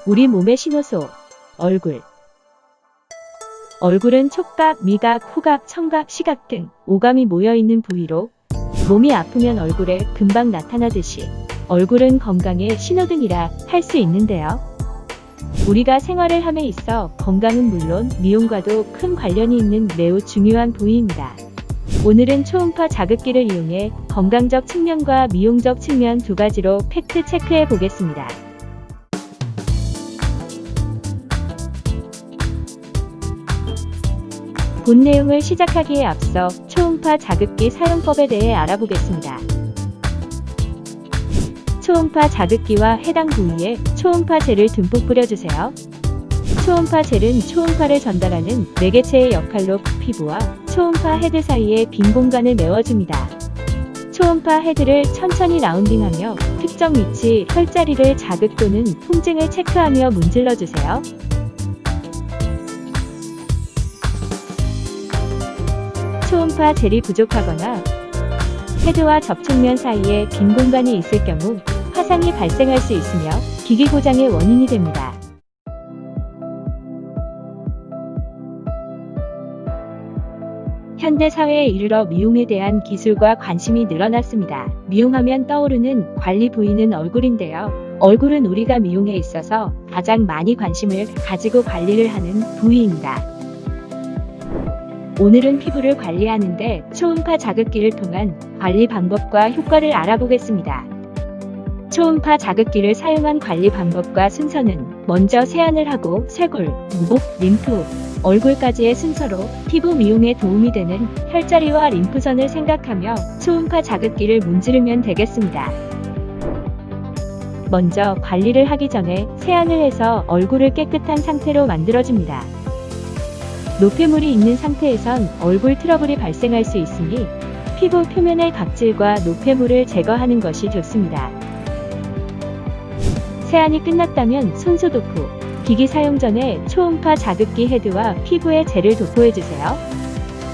우리 몸의 신호소, 얼굴. 얼굴은 촉각, 미각, 후각, 청각, 시각 등 오감이 모여있는 부위로 몸이 아프면 얼굴에 금방 나타나듯이 얼굴은 건강의 신호등이라 할 수 있는데요. 우리가 생활을 함에 있어 건강은 물론 미용과도 큰 관련이 있는 매우 중요한 부위입니다. 오늘은 초음파 자극기를 이용해 건강적 측면과 미용적 측면 두 가지로 팩트 체크해 보겠습니다. 본 내용을 시작하기에 앞서 초음파 자극기 사용법에 대해 알아보겠습니다. 초음파 자극기와 해당 부위에 초음파 젤을 듬뿍 뿌려주세요. 초음파 젤은 초음파를 전달하는 매개체의 역할로 피부와 초음파 헤드 사이에 빈 공간을 메워줍니다. 초음파 헤드를 천천히 라운딩하며 특정 위치, 혈자리를 자극 또는 통증을 체크하며 문질러주세요. 초음파 젤이 부족하거나 헤드와 접촉면 사이에 빈 공간이 있을 경우 화상이 발생할 수 있으며 기기 고장의 원인이 됩니다. 현대 사회에 이르러 미용에 대한 기술과 관심이 늘어났습니다. 미용하면 떠오르는 관리 부위는 얼굴인데요. 얼굴은 우리가 미용에 있어서 가장 많이 관심을 가지고 관리를 하는 부위입니다. 오늘은 피부를 관리하는데 초음파 자극기를 통한 관리 방법과 효과를 알아보겠습니다. 초음파 자극기를 사용한 관리 방법과 순서는 먼저 세안을 하고 쇄골, 목, 림프, 얼굴까지의 순서로 피부 미용에 도움이 되는 혈자리와 림프선을 생각하며 초음파 자극기를 문지르면 되겠습니다. 먼저 관리를 하기 전에 세안을 해서 얼굴을 깨끗한 상태로 만들어줍니다. 노폐물이 있는 상태에선 얼굴 트러블이 발생할 수 있으니 피부 표면의 각질과 노폐물을 제거하는 것이 좋습니다. 세안이 끝났다면 손 소독 후 기기 사용 전에 초음파 자극기 헤드와 피부에 젤을 도포해주세요.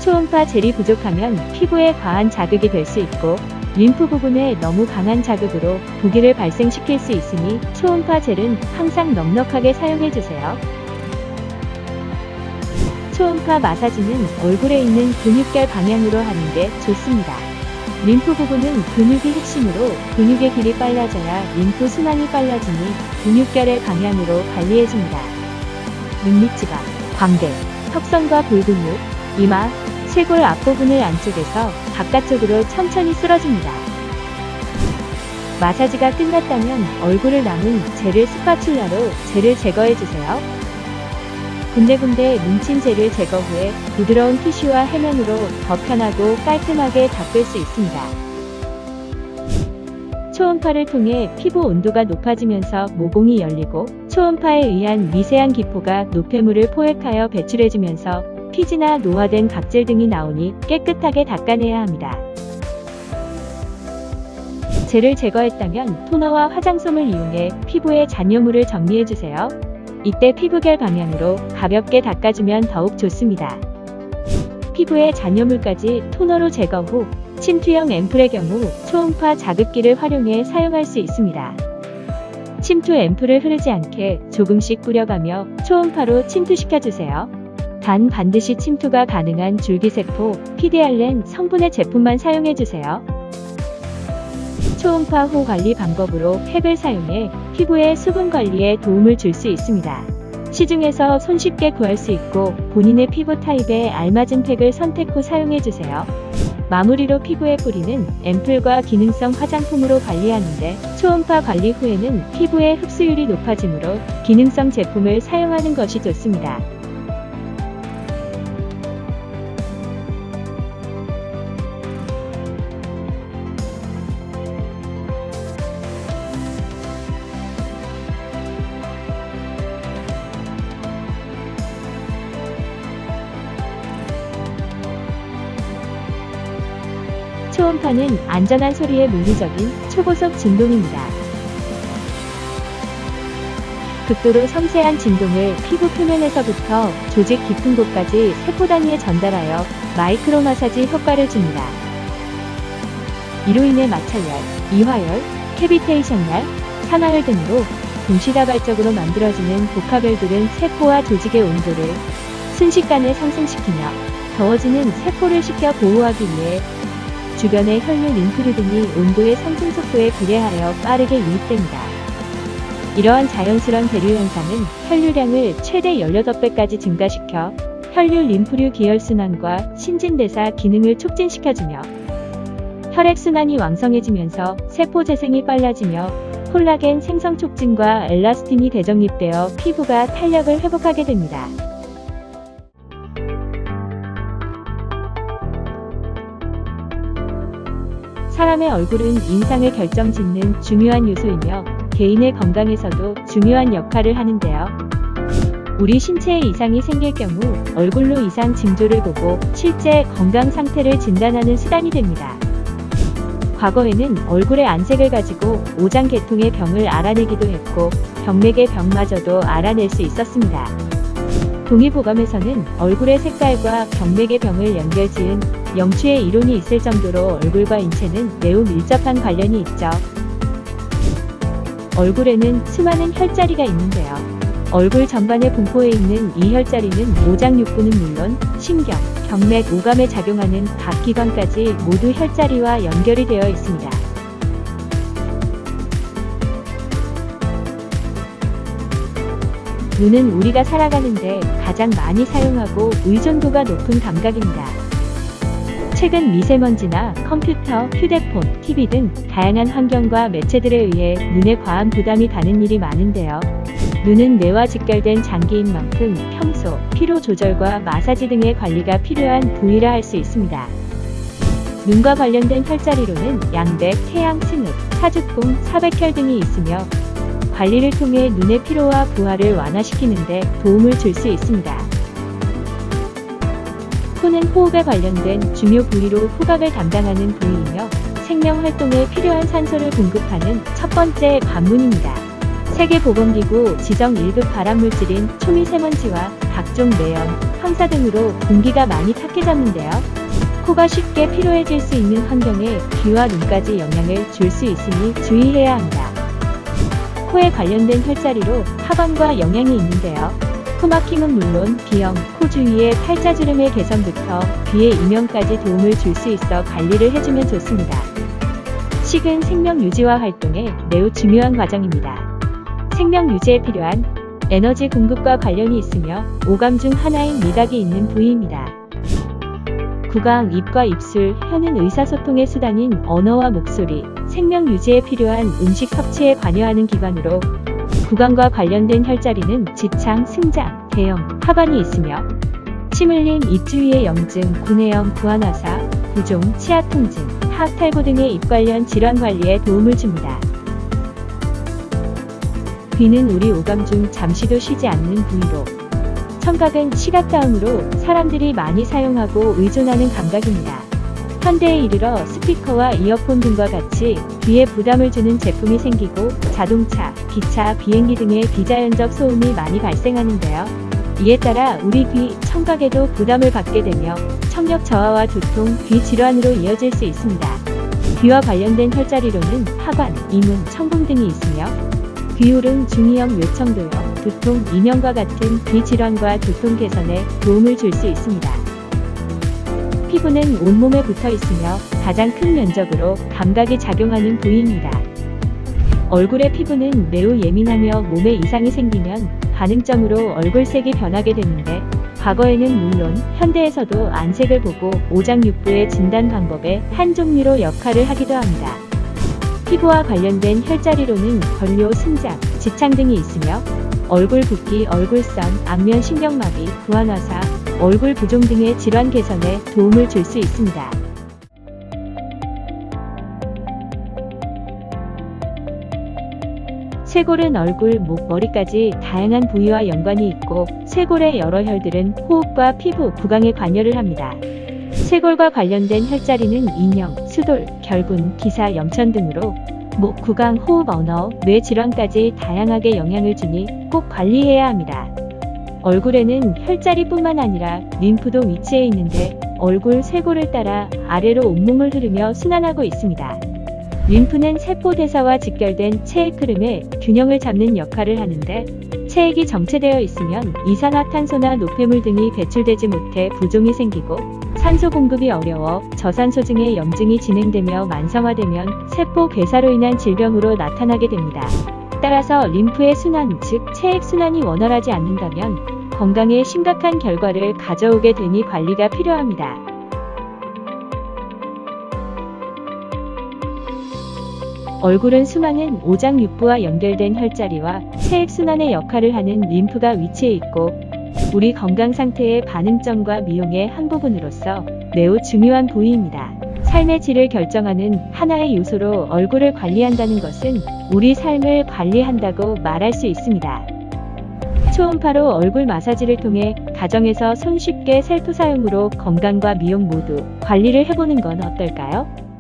초음파 젤이 부족하면 피부에 과한 자극이 될 수 있고 림프 부분에 너무 강한 자극으로 부기를 발생시킬 수 있으니 초음파 젤은 항상 넉넉하게 사용해주세요. 초음파 마사지는 얼굴에 있는 근육결 방향으로 하는 게 좋습니다. 림프 부분은 근육이 핵심으로 근육의 길이 빨라져야 림프 순환이 빨라지니 근육결의 방향으로 관리해줍니다. 눈밑지방, 광대, 턱선과 볼근육, 이마, 쇄골 앞부분을 안쪽에서 바깥쪽으로 천천히 쓸어줍니다. 마사지가 끝났다면 얼굴을 남은 젤을 스파츌라로 젤을 제거해주세요. 군데군데 뭉친 젤을 제거 후에 부드러운 티슈와 해면으로 더 편하고 깔끔하게 닦을 수 있습니다. 초음파를 통해 피부 온도가 높아지면서 모공이 열리고 초음파에 의한 미세한 기포가 노폐물을 포획하여 배출해주면서 피지나 노화된 각질 등이 나오니 깨끗하게 닦아내야 합니다. 젤을 제거했다면 토너와 화장솜을 이용해 피부의 잔여물을 정리해주세요. 이때 피부결 방향으로 가볍게 닦아주면 더욱 좋습니다. 피부의 잔여물까지 토너로 제거 후 침투형 앰플의 경우 초음파 자극기를 활용해 사용할 수 있습니다. 침투 앰플을 흐르지 않게 조금씩 뿌려가며 초음파로 침투시켜주세요. 단 반드시 침투가 가능한 줄기세포, PDRN 성분의 제품만 사용해주세요. 초음파 후 관리 방법으로 팩을 사용해 피부의 수분 관리에 도움을 줄 수 있습니다. 시중에서 손쉽게 구할 수 있고 본인의 피부 타입에 알맞은 팩을 선택 후 사용해주세요. 마무리로 피부에 뿌리는 앰플과 기능성 화장품으로 관리하는데 초음파 관리 후에는 피부의 흡수율이 높아지므로 기능성 제품을 사용하는 것이 좋습니다. 초음파는 안전한 소리의 물리적인 초고속 진동입니다. 극도로 섬세한 진동을 피부 표면에서부터 조직 깊은 곳까지 세포 단위에 전달하여 마이크로 마사지 효과를 줍니다. 이로 인해 마찰열, 이화열, 캐비테이션열, 산화열 등으로 동시다발적으로 만들어지는 복합혈들은 세포와 조직의 온도를 순식간에 상승시키며 더워지는 세포를 식혀 보호하기 위해 주변의 혈류, 림프류 등이 온도의 상승 속도에 비례하여 빠르게 유입됩니다. 이러한 자연스러운 대류 현상은 혈류량을 최대 18배까지 증가시켜 혈류, 림프류 기혈순환과 신진대사 기능을 촉진시켜주며 혈액순환이 왕성해지면서 세포 재생이 빨라지며 콜라겐 생성 촉진과 엘라스틴이 대정립되어 피부가 탄력을 회복하게 됩니다. 사람의 얼굴은 인상을 결정짓는 중요한 요소이며 개인의 건강에서도 중요한 역할을 하는데요. 우리 신체에 이상이 생길 경우 얼굴로 이상 징조를 보고 실제 건강 상태를 진단하는 수단이 됩니다. 과거에는 얼굴의 안색을 가지고 오장계통의 병을 알아내기도 했고 병맥의 병마저도 알아낼 수 있었습니다. 동의보감에서는 얼굴의 색깔과 병맥의 병을 연결지은 영추의 이론이 있을 정도로 얼굴과 인체는 매우 밀접한 관련이 있죠. 얼굴에는 수많은 혈자리가 있는데요. 얼굴 전반에 분포해 있는 이 혈자리는 오장육부는 물론 신경, 경맥, 오감에 작용하는 각 기관까지 모두 혈자리와 연결이 되어 있습니다. 눈은 우리가 살아가는데 가장 많이 사용하고 의존도가 높은 감각입니다. 최근 미세먼지나 컴퓨터, 휴대폰, TV 등 다양한 환경과 매체들에 의해 눈에 과한 부담이 가는 일이 많은데요. 눈은 뇌와 직결된 장기인 만큼 평소 피로 조절과 마사지 등의 관리가 필요한 부위라 할 수 있습니다. 눈과 관련된 혈자리로는 양백, 태양, 승흑, 사죽궁, 사백혈 등이 있으며 관리를 통해 눈의 피로와 부하를 완화시키는 데 도움을 줄 수 있습니다. 코는 호흡에 관련된 중요 부위로 후각을 담당하는 부위이며 생명활동에 필요한 산소를 공급하는 첫 번째 관문입니다. 세계보건기구 지정 1급 발암물질인 초미세먼지와 각종 매연, 황사 등으로 공기가 많이 탁해졌는데요. 코가 쉽게 피로해질 수 있는 환경에 귀와 눈까지 영향을 줄 수 있으니 주의해야 합니다. 코에 관련된 혈자리로 하관과 영향이 있는데요. 코막힘은 물론 비염, 코 주위의 팔자주름의 개선부터 귀의 이명까지 도움을 줄 수 있어 관리를 해주면 좋습니다. 식은 생명 유지와 활동에 매우 중요한 과정입니다. 생명 유지에 필요한 에너지 공급과 관련이 있으며 오감 중 하나인 미각이 있는 부위입니다. 구강, 입과 입술, 혀는 의사소통의 수단인 언어와 목소리, 생명 유지에 필요한 음식 섭취에 관여하는 기관으로 구강과 관련된 혈자리는 지창, 승장, 대염, 하관이 있으며 침 흘림, 입 주위의 염증, 구내염, 구안화사, 부종, 치아 통증, 하악 탈구 등의 입 관련 질환 관리에 도움을 줍니다. 귀는 우리 오감 중 잠시도 쉬지 않는 부위로 청각은 시각 다음으로 사람들이 많이 사용하고 의존하는 감각입니다. 현대에 이르러 스피커와 이어폰 등과 같이 귀에 부담을 주는 제품이 생기고 자동차, 기차, 비행기 등의 비자연적 소음이 많이 발생하는데요. 이에 따라 우리 귀, 청각에도 부담을 받게 되며 청력 저하와 두통, 귀 질환으로 이어질 수 있습니다. 귀와 관련된 혈자리로는 하관, 이문, 청궁 등이 있으며 귀홀음, 중이염, 외청도염, 두통, 이명과 같은 귀 질환과 두통 개선에 도움을 줄 수 있습니다. 피부는 온몸에 붙어 있으며 가장 큰 면적으로 감각이 작용하는 부위입니다. 얼굴의 피부는 매우 예민하며 몸에 이상이 생기면 반응점으로 얼굴색이 변하게 되는데 과거에는 물론 현대에서도 안색을 보고 오장육부의 진단 방법의 한 종류로 역할을 하기도 합니다. 피부와 관련된 혈자리로는 권료, 승장, 지창 등이 있으며 얼굴 붓기, 얼굴선, 안면 신경마비, 구안화사, 얼굴 부종 등의 질환 개선에 도움을 줄 수 있습니다. 쇄골은 얼굴, 목, 머리까지 다양한 부위와 연관이 있고 쇄골의 여러 혈들은 호흡과 피부, 구강에 관여를 합니다. 쇄골과 관련된 혈자리는 이명, 수돌, 결군, 기사, 염천 등으로 목, 구강, 호흡, 언어, 뇌 질환까지 다양하게 영향을 주니 꼭 관리해야 합니다. 얼굴에는 혈자리뿐만 아니라 림프도 위치해 있는데 얼굴 쇄골을 따라 아래로 온몸을 흐르며 순환하고 있습니다. 림프는 세포 대사와 직결된 체액 흐름의 균형을 잡는 역할을 하는데, 체액이 정체되어 있으면 이산화탄소나 노폐물 등이 배출되지 못해 부종이 생기고 산소 공급이 어려워 저산소증의 염증이 진행되며 만성화되면 세포 괴사로 인한 질병으로 나타나게 됩니다. 따라서 림프의 순환, 즉 체액 순환이 원활하지 않는다면 건강에 심각한 결과를 가져오게 되니 관리가 필요합니다. 얼굴은 수많은 오장육부와 연결된 혈자리와 체액 순환의 역할을 하는 림프가 위치해 있고, 우리 건강 상태의 반응점과 미용의 한 부분으로서 매우 중요한 부위입니다. 삶의 질을 결정하는 하나의 요소로 얼굴을 관리한다는 것은 우리 삶을 관리한다고 말할 수 있습니다. 초음파로 얼굴 마사지를 통해 가정에서 손쉽게 셀프 사용으로 건강과 미용 모두 관리를 해보는 건 어떨까요?